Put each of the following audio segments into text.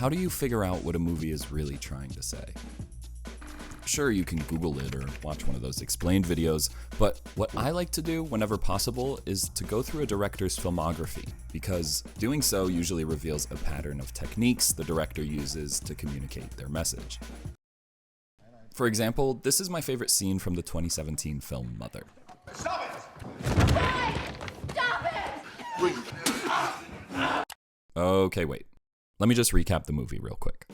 how do you figure out what a movie is really trying to say? Sure, you can Google it or watch one of those explained videos, but what I like to do whenever possible is to go through a director's filmography, because doing so usually reveals a pattern of techniques the director uses to communicate their message. For example, this is my favorite scene from the 2017 film Mother. Stop it! Hey! Stop it! Okay, wait. Let me just recap the movie real quick.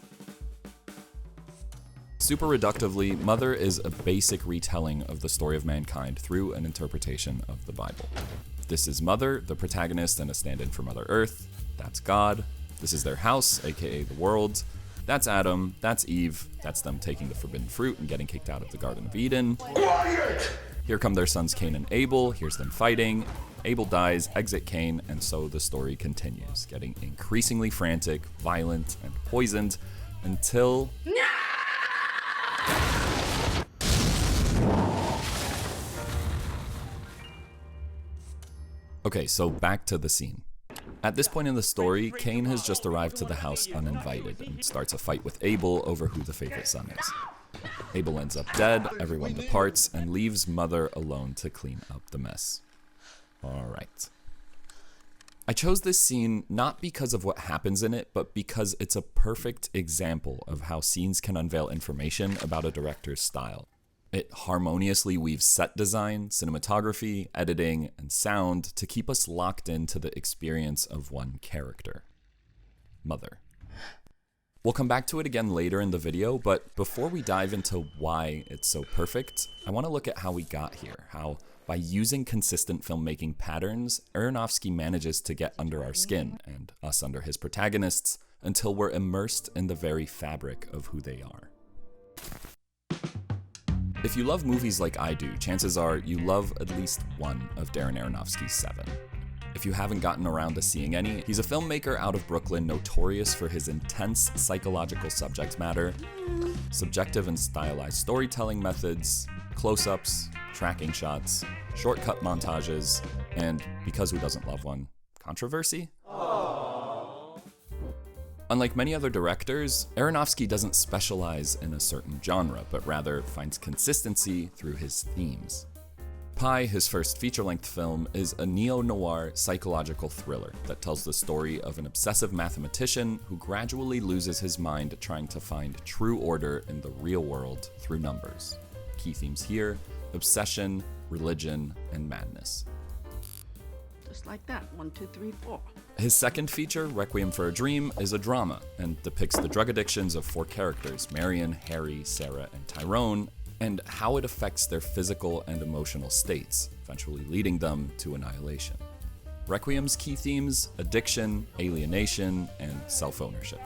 Super reductively, Mother is a basic retelling of the story of mankind through an interpretation of the Bible. This is Mother, the protagonist and a stand-in for Mother Earth. That's God. This is their house, aka the world. That's Adam, that's Eve, that's them taking the forbidden fruit and getting kicked out of the Garden of Eden. Quiet! Here come their sons Cain and Abel, here's them fighting. Abel dies, exit Cain, and so the story continues, getting increasingly frantic, violent, and poisoned until... Okay, so back to the scene. At this point in the story, Cain has just arrived to the house uninvited and starts a fight with Abel over who the favorite son is. Abel ends up dead, everyone departs, and leaves Mother alone to clean up the mess. Alright. I chose this scene not because of what happens in it, but because it's a perfect example of how scenes can unveil information about a director's style. It harmoniously weaves set design, cinematography, editing, and sound to keep us locked into the experience of one character. Mother. We'll come back to it again later in the video, but before we dive into why it's so perfect, I want to look at how we got here, how by using consistent filmmaking patterns, Aronofsky manages to get under our skin, and us under his protagonists, until we're immersed in the very fabric of who they are. If you love movies like I do, chances are you love at least one of Darren Aronofsky's 7. If you haven't gotten around to seeing any, he's a filmmaker out of Brooklyn notorious for his intense psychological subject matter, subjective and stylized storytelling methods, close-ups, tracking shots, shortcut montages, and, because who doesn't love one, controversy? Unlike many other directors, Aronofsky doesn't specialize in a certain genre, but rather finds consistency through his themes. Pi, his first feature-length film, is a neo-noir psychological thriller that tells the story of an obsessive mathematician who gradually loses his mind trying to find true order in the real world through numbers. Key themes here: obsession, religion, and madness. Just like that, 1, 2, 3, 4. His second feature, Requiem for a Dream, is a drama and depicts the drug addictions of 4 characters, Marion, Harry, Sarah, and Tyrone, and how it affects their physical and emotional states, eventually leading them to annihilation. Requiem's key themes: addiction, alienation, and self-ownership.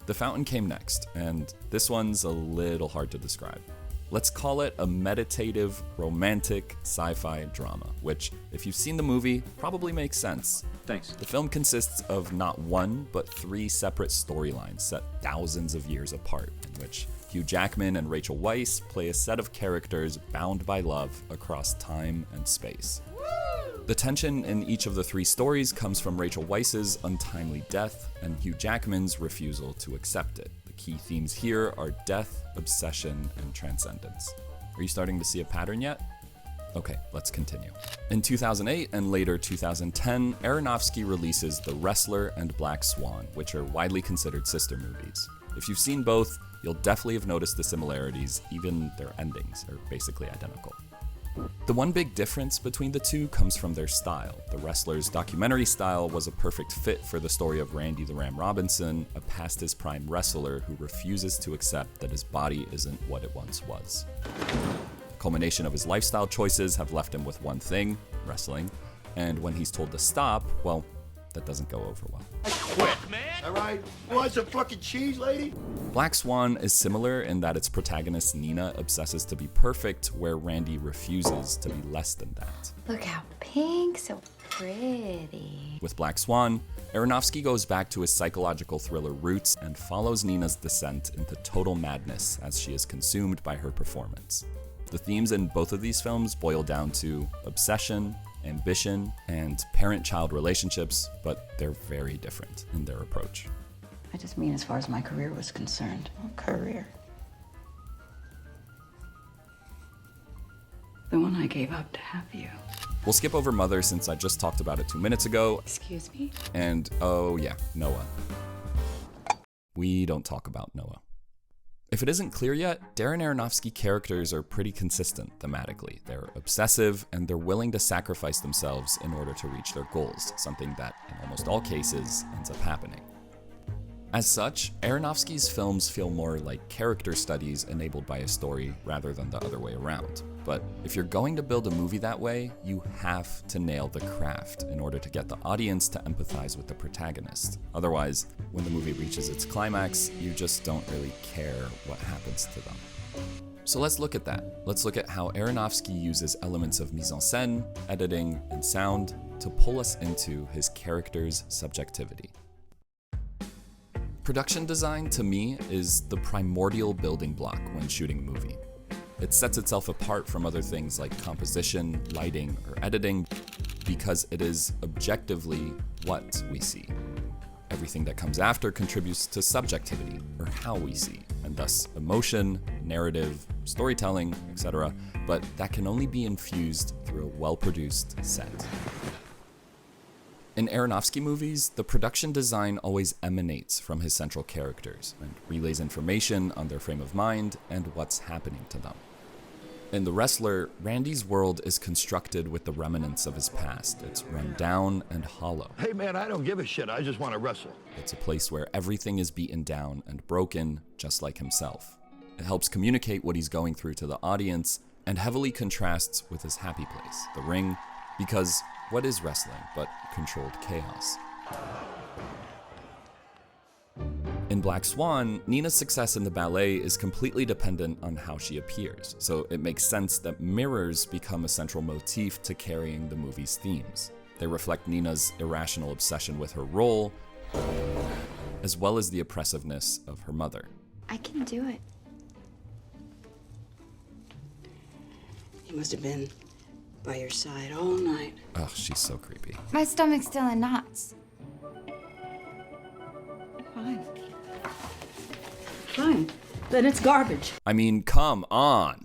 The Fountain came next, and this one's a little hard to describe. Let's call it a meditative, romantic, sci-fi drama, which, if you've seen the movie, probably makes sense. Thanks. The film consists of not one, but 3 separate storylines set thousands of years apart, in which Hugh Jackman and Rachel Weisz play a set of characters bound by love across time and space. The tension in each of the 3 stories comes from Rachel Weisz's untimely death and Hugh Jackman's refusal to accept it. The key themes here are death, obsession, and transcendence. Are you starting to see a pattern yet? Okay, let's continue. In 2008 and later 2010, Aronofsky releases The Wrestler and Black Swan, which are widely considered sister movies. If you've seen both, you'll definitely have noticed the similarities, even their endings are basically identical. The one big difference between the two comes from their style. The Wrestler's documentary style was a perfect fit for the story of Randy the Ram Robinson, a past his prime wrestler who refuses to accept that his body isn't what it once was. The culmination of his lifestyle choices have left him with one thing, wrestling, and when he's told to stop, well, that doesn't go over well. Quit, man! Alright? Want some fucking cheese, lady? Black Swan is similar in that its protagonist Nina obsesses to be perfect, where Randy refuses to be less than that. Look how pink, so pretty. With Black Swan, Aronofsky goes back to his psychological thriller roots and follows Nina's descent into total madness as she is consumed by her performance. The themes in both of these films boil down to obsession, ambition, and parent-child relationships, but they're very different in their approach. I just mean as far as my career was concerned. What career? The one I gave up to have you. We'll skip over Mother since I just talked about it 2 minutes ago. Excuse me? And, oh yeah, Noah. We don't talk about Noah. If it isn't clear yet, Darren Aronofsky characters are pretty consistent thematically. They're obsessive, and they're willing to sacrifice themselves in order to reach their goals, something that, in almost all cases, ends up happening. As such, Aronofsky's films feel more like character studies enabled by a story rather than the other way around. But if you're going to build a movie that way, you have to nail the craft in order to get the audience to empathize with the protagonist. Otherwise, when the movie reaches its climax, you just don't really care what happens to them. So let's look at that. Let's look at how Aronofsky uses elements of mise en scène, editing, and sound to pull us into his character's subjectivity. Production design, to me, is the primordial building block when shooting a movie. It sets itself apart from other things like composition, lighting, or editing because it is objectively what we see. Everything that comes after contributes to subjectivity, or how we see, and thus emotion, narrative, storytelling, etc., but that can only be infused through a well-produced set. In Aronofsky movies, the production design always emanates from his central characters and relays information on their frame of mind and what's happening to them. In The Wrestler, Randy's world is constructed with the remnants of his past. It's run down and hollow. Hey man, I don't give a shit. I just want to wrestle. It's a place where everything is beaten down and broken, just like himself. It helps communicate what he's going through to the audience and heavily contrasts with his happy place, the ring, because what is wrestling but controlled chaos? In Black Swan, Nina's success in the ballet is completely dependent on how she appears, so it makes sense that mirrors become a central motif to carrying the movie's themes. They reflect Nina's irrational obsession with her role, as well as the oppressiveness of her mother. I can do it. He must have been by your side all night. Ugh, she's so creepy. My stomach's still in knots. Fine. Fine. Then it's garbage. I mean, come on!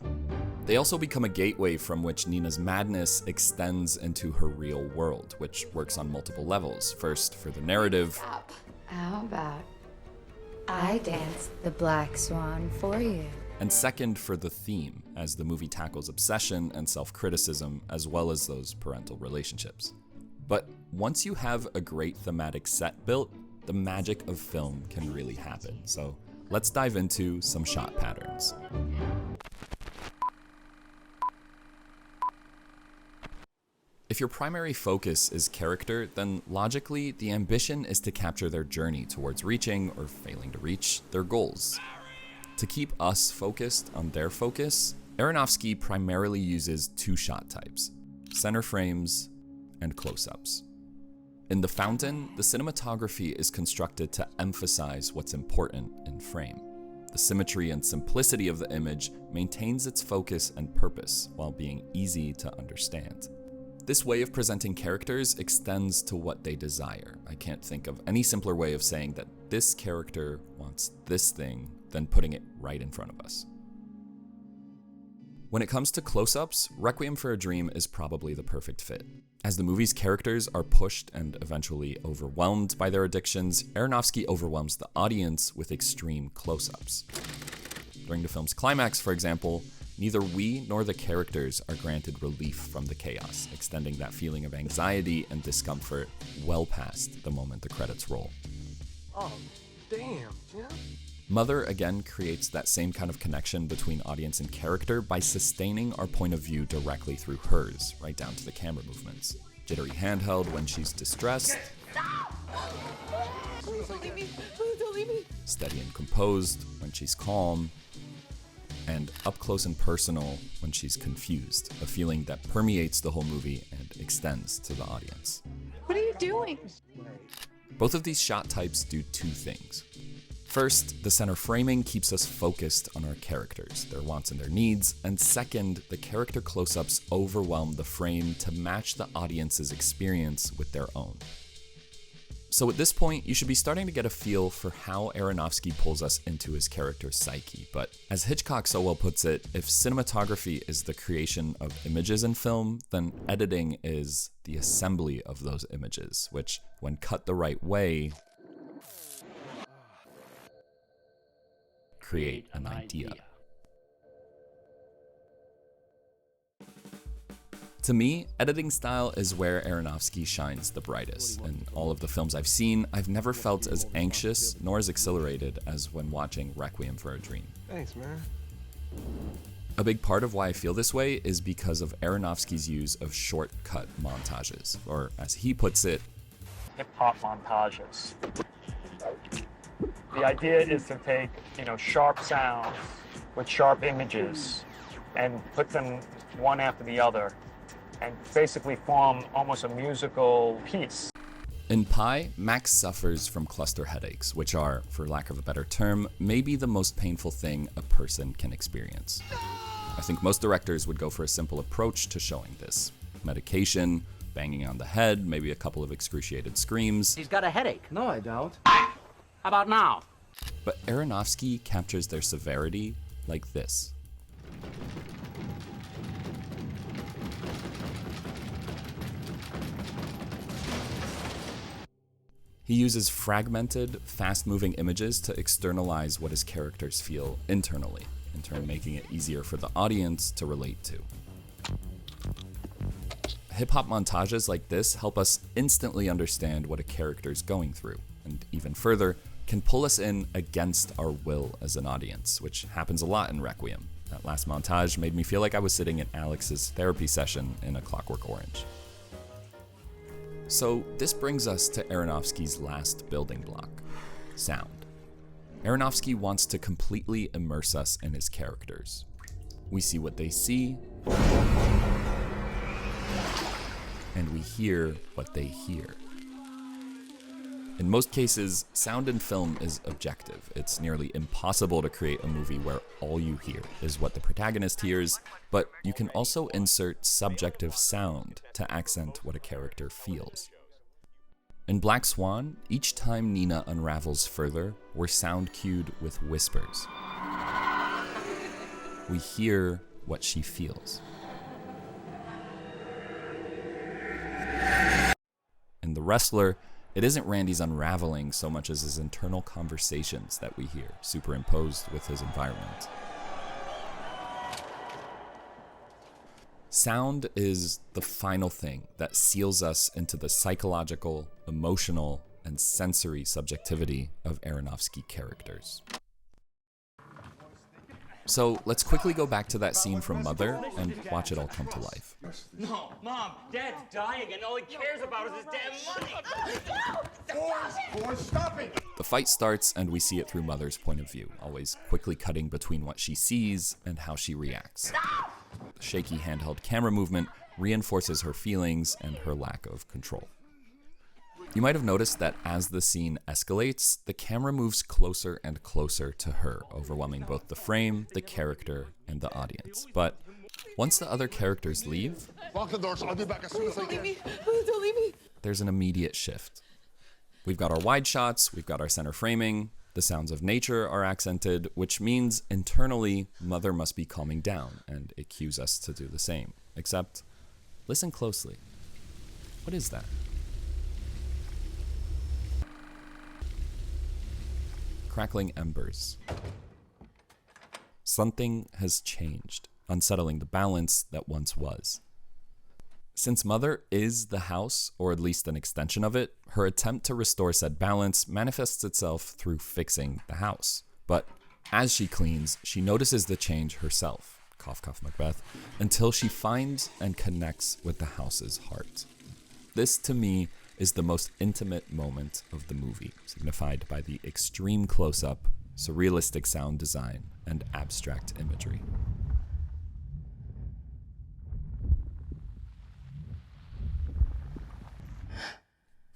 They also become a gateway from which Nina's madness extends into her real world, which works on multiple levels. First, for the narrative. How about I dance the Black Swan for you? And second, for the theme, as the movie tackles obsession and self-criticism, as well as those parental relationships. But once you have a great thematic set built, the magic of film can really happen. So let's dive into some shot patterns. If your primary focus is character, then logically, the ambition is to capture their journey towards reaching, or failing to reach, their goals. To keep us focused on their focus, Aronofsky primarily uses two shot types: center frames and close-ups. In The Fountain, the cinematography is constructed to emphasize what's important in frame. The symmetry and simplicity of the image maintains its focus and purpose while being easy to understand. This way of presenting characters extends to what they desire. I can't think of any simpler way of saying that this character wants this thing than putting it right in front of us. When it comes to close-ups, Requiem for a Dream is probably the perfect fit. As the movie's characters are pushed and eventually overwhelmed by their addictions, Aronofsky overwhelms the audience with extreme close-ups. During the film's climax, for example, neither we nor the characters are granted relief from the chaos, extending that feeling of anxiety and discomfort well past the moment the credits roll. Oh, damn, yeah. Mother again creates that same kind of connection between audience and character by sustaining our point of view directly through hers, right down to the camera movements. Jittery handheld when she's distressed. Please don't leave me. Please don't leave me. Steady and composed when she's calm. And up close and personal when she's confused, a feeling that permeates the whole movie and extends to the audience. What are you doing? Both of these shot types do two things. First, the center framing keeps us focused on our characters, their wants and their needs, and second, the character close-ups overwhelm the frame to match the audience's experience with their own. So at this point, you should be starting to get a feel for how Aronofsky pulls us into his character's psyche. But as Hitchcock so well puts it, if cinematography is the creation of images in film, then editing is the assembly of those images, which, when cut the right way, create an idea. To me, editing style is where Aronofsky shines the brightest. In all of the films I've seen, I've never felt as anxious nor as exhilarated as when watching Requiem for a Dream. Thanks, man. A big part of why I feel this way is because of Aronofsky's use of shortcut montages, or as he puts it, hip-hop montages. The idea is to take, sharp sounds with sharp images and put them one after the other and basically form almost a musical piece. In Pi, Max suffers from cluster headaches, which are, for lack of a better term, maybe the most painful thing a person can experience. I think most directors would go for a simple approach to showing this. Medication, banging on the head, maybe a couple of excruciated screams. He's got a headache. No, I don't. How about now? But Aronofsky captures their severity like this. He uses fragmented, fast-moving images to externalize what his characters feel internally, in turn making it easier for the audience to relate to. Hip-hop montages like this help us instantly understand what a character's going through, and even further, can pull us in against our will as an audience, which happens a lot in Requiem. That last montage made me feel like I was sitting in Alex's therapy session in A Clockwork Orange. So this brings us to Aronofsky's last building block, sound. Aronofsky wants to completely immerse us in his characters. We see what they see, and we hear what they hear. In most cases, sound in film is objective. It's nearly impossible to create a movie where all you hear is what the protagonist hears, but you can also insert subjective sound to accent what a character feels. In Black Swan, each time Nina unravels further, we're sound cued with whispers. We hear what she feels. In The Wrestler, it isn't Randy's unraveling so much as his internal conversations that we hear, superimposed with his environment. Sound is the final thing that seals us into the psychological, emotional, and sensory subjectivity of Aronofsky characters. So let's quickly go back to that scene from Mother and watch it all come to life. No, Mom, Dad's dying and all he cares about is his damn money. Boys, stop it! The fight starts and we see it through Mother's point of view, always quickly cutting between what she sees and how she reacts. The shaky handheld camera movement reinforces her feelings and her lack of control. You might have noticed that as the scene escalates, the camera moves closer and closer to her, overwhelming both the frame, the character, and the audience. But once the other characters leave, Lock the doors, I'll be back as soon as I can. Don't leave me. there's an immediate shift. We've got our wide shots, we've got our center framing, the sounds of nature are accented, which means internally, Mother must be calming down, and it cues us to do the same. Except, listen closely. What is that? Crackling embers. Something has changed, unsettling the balance that once was. Since Mother is the house, or at least an extension of it, her attempt to restore said balance manifests itself through fixing the house. But as she cleans, she notices the change herself, cough cough Macbeth, until she finds and connects with the house's heart. This, to me, is the most intimate moment of the movie, signified by the extreme close-up, surrealistic sound design, and abstract imagery.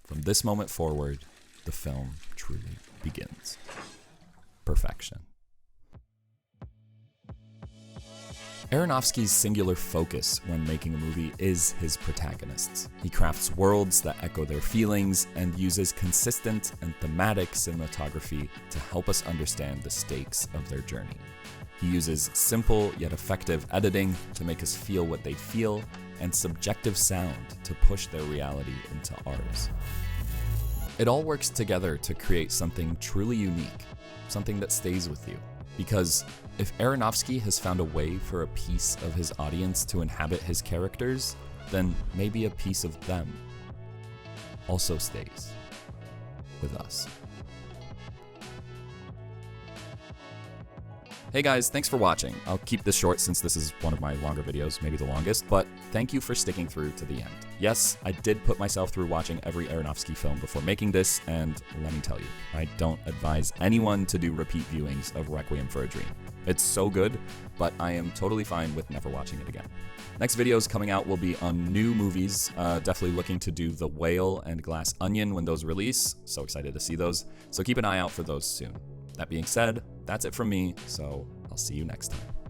From this moment forward, the film truly begins. Perfection. Aronofsky's singular focus when making a movie is his protagonists. He crafts worlds that echo their feelings and uses consistent and thematic cinematography to help us understand the stakes of their journey. He uses simple yet effective editing to make us feel what they feel, and subjective sound to push their reality into ours. It all works together to create something truly unique, something that stays with you. Because if Aronofsky has found a way for a piece of his audience to inhabit his characters, then maybe a piece of them also stays with us. Hey guys, thanks for watching. I'll keep this short since this is one of my longer videos, maybe the longest, but thank you for sticking through to the end. Yes, I did put myself through watching every Aronofsky film before making this, and let me tell you, I don't advise anyone to do repeat viewings of Requiem for a Dream. It's so good, but I am totally fine with never watching it again. Next videos coming out will be on new movies, definitely looking to do The Whale and Glass Onion when those release, so excited to see those, so keep an eye out for those soon. That being said, that's it from me, so I'll see you next time.